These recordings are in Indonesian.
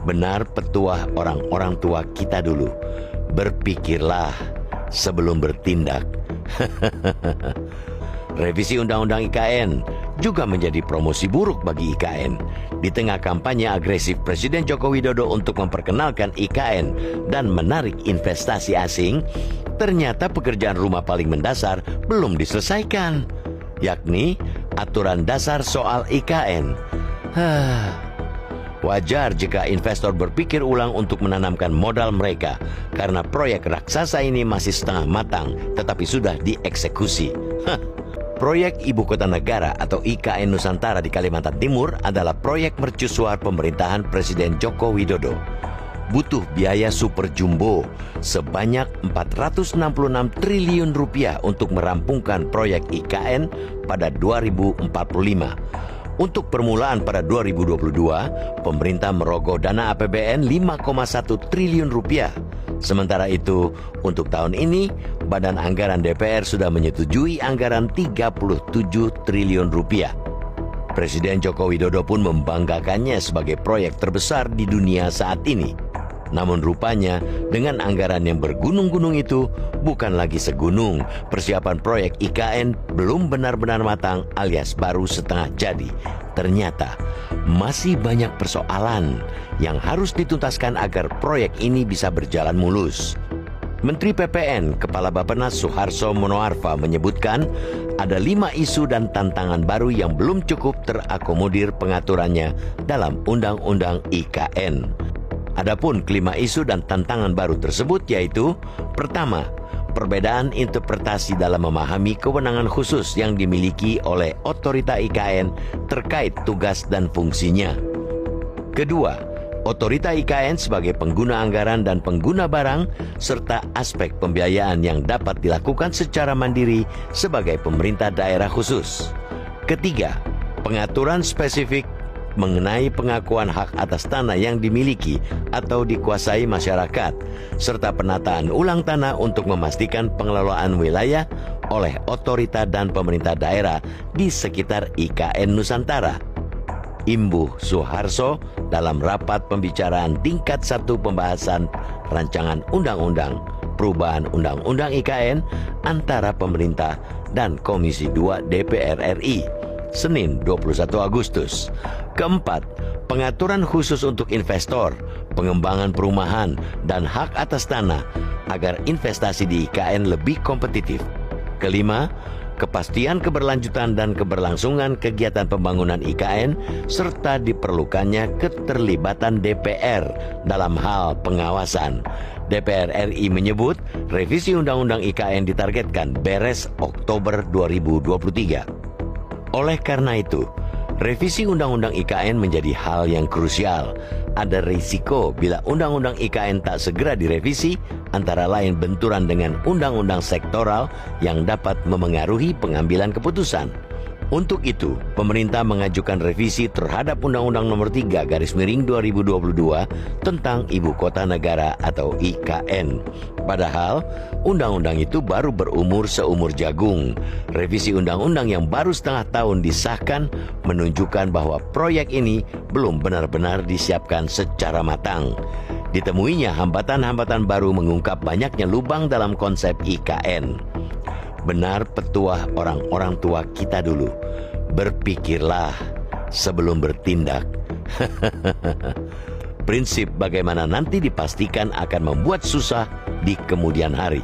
Benar petuah orang-orang tua kita dulu, berpikirlah sebelum bertindak. Revisi Undang-Undang IKN juga menjadi promosi buruk bagi IKN. Di tengah kampanye agresif Presiden Joko Widodo untuk memperkenalkan IKN dan menarik investasi asing, ternyata pekerjaan rumah paling mendasar belum diselesaikan, yakni aturan dasar soal IKN. Wajar jika investor berpikir ulang untuk menanamkan modal mereka karena proyek raksasa ini masih setengah matang tetapi sudah dieksekusi. Proyek Ibu Kota Negara atau IKN Nusantara di Kalimantan Timur adalah proyek mercusuar pemerintahan Presiden Joko Widodo. Butuh biaya super jumbo sebanyak 466 triliun rupiah untuk merampungkan proyek IKN pada 2045. Untuk permulaan pada 2022, pemerintah merogoh dana APBN 5,1 triliun rupiah. Sementara itu, untuk tahun ini, Badan Anggaran DPR sudah menyetujui anggaran 37 triliun rupiah. Presiden Joko Widodo pun membanggakannya sebagai proyek terbesar di dunia saat ini. Namun rupanya dengan anggaran yang bergunung-gunung itu bukan lagi segunung. Persiapan proyek IKN belum benar-benar matang alias baru setengah jadi. Ternyata masih banyak persoalan yang harus dituntaskan agar proyek ini bisa berjalan mulus. Menteri PPN Kepala Bappenas Suharso Monoarfa menyebutkan ada 5 isu dan tantangan baru yang belum cukup terakomodir pengaturannya dalam Undang-Undang IKN. Adapun kelima isu dan tantangan baru tersebut yaitu: pertama, perbedaan interpretasi dalam memahami kewenangan khusus yang dimiliki oleh otorita IKN terkait tugas dan fungsinya. Kedua, otorita IKN sebagai pengguna anggaran dan pengguna barang serta aspek pembiayaan yang dapat dilakukan secara mandiri sebagai pemerintah daerah khusus. Ketiga, pengaturan spesifik mengenai pengakuan hak atas tanah yang dimiliki atau dikuasai masyarakat, serta penataan ulang tanah untuk memastikan pengelolaan wilayah oleh otorita dan pemerintah daerah di sekitar IKN Nusantara. Imbuh Suharso dalam rapat pembicaraan tingkat 1 pembahasan rancangan undang-undang perubahan undang-undang IKN antara pemerintah dan Komisi 2 DPR RI, Senin 21 Agustus. Keempat, pengaturan khusus untuk investor, pengembangan perumahan, dan hak atas tanah agar investasi di IKN lebih kompetitif. Kelima, kepastian keberlanjutan dan keberlangsungan kegiatan pembangunan IKN serta diperlukannya keterlibatan DPR dalam hal pengawasan. DPR RI menyebut revisi Undang-Undang IKN ditargetkan beres Oktober 2023. Oleh karena itu, revisi Undang-Undang IKN menjadi hal yang krusial. Ada risiko bila Undang-Undang IKN tak segera direvisi, antara lain benturan dengan undang-undang sektoral yang dapat memengaruhi pengambilan keputusan. Untuk itu, pemerintah mengajukan revisi terhadap Undang-Undang Nomor 3/2022 tentang Ibu Kota Negara atau IKN. Padahal, undang-undang itu baru berumur seumur jagung. Revisi undang-undang yang baru setengah tahun disahkan menunjukkan bahwa proyek ini belum benar-benar disiapkan secara matang. Ditemuinya hambatan-hambatan baru mengungkap banyaknya lubang dalam konsep IKN. Benar petuah orang-orang tua kita dulu, berpikirlah sebelum bertindak. Prinsip bagaimana nanti dipastikan akan membuat susah di kemudian hari.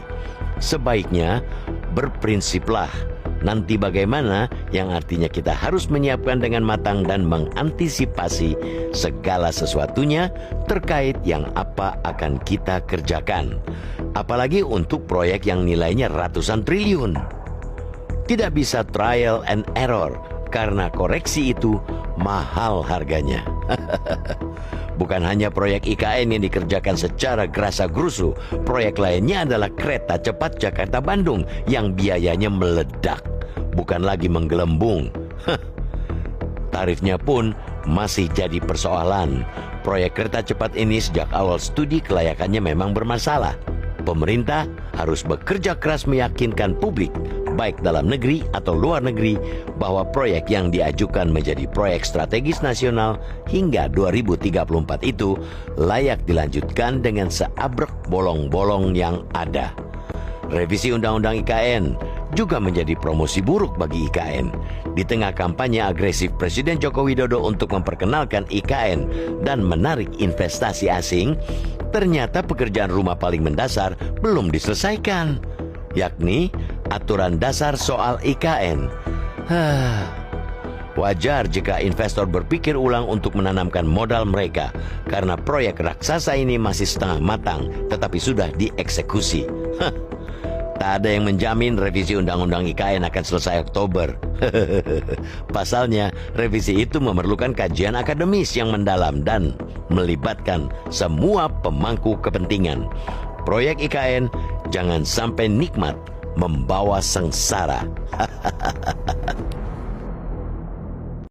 Sebaiknya berprinsiplah nanti bagaimana, yang artinya kita harus menyiapkan dengan matang dan mengantisipasi segala sesuatunya terkait yang apa akan kita kerjakan. Apalagi untuk proyek yang nilainya ratusan triliun. Tidak bisa trial and error karena koreksi itu mahal harganya. Bukan hanya proyek IKN yang dikerjakan secara gerasa-gerusu, proyek lainnya adalah kereta cepat Jakarta-Bandung yang biayanya meledak, bukan lagi menggelembung. Tarifnya pun masih jadi persoalan. Proyek kereta cepat ini sejak awal studi kelayakannya memang bermasalah. Pemerintah harus bekerja keras meyakinkan publik baik dalam negeri atau luar negeri, bahwa proyek yang diajukan menjadi proyek strategis nasional hingga 2034 itu layak dilanjutkan dengan seabrek bolong-bolong yang ada. Revisi Undang-Undang IKN juga menjadi promosi buruk bagi IKN. Di tengah kampanye agresif Presiden Joko Widodo untuk memperkenalkan IKN dan menarik investasi asing, ternyata pekerjaan rumah paling mendasar belum diselesaikan, yakni aturan dasar soal IKN. Wajar jika investor berpikir ulang untuk menanamkan modal mereka karena proyek raksasa ini masih setengah matang tetapi sudah dieksekusi. Tak ada yang menjamin revisi Undang-Undang IKN akan selesai Oktober. Pasalnya, revisi itu memerlukan kajian akademis yang mendalam dan melibatkan semua pemangku kepentingan. Proyek IKN jangan sampai nikmat membawa sengsara.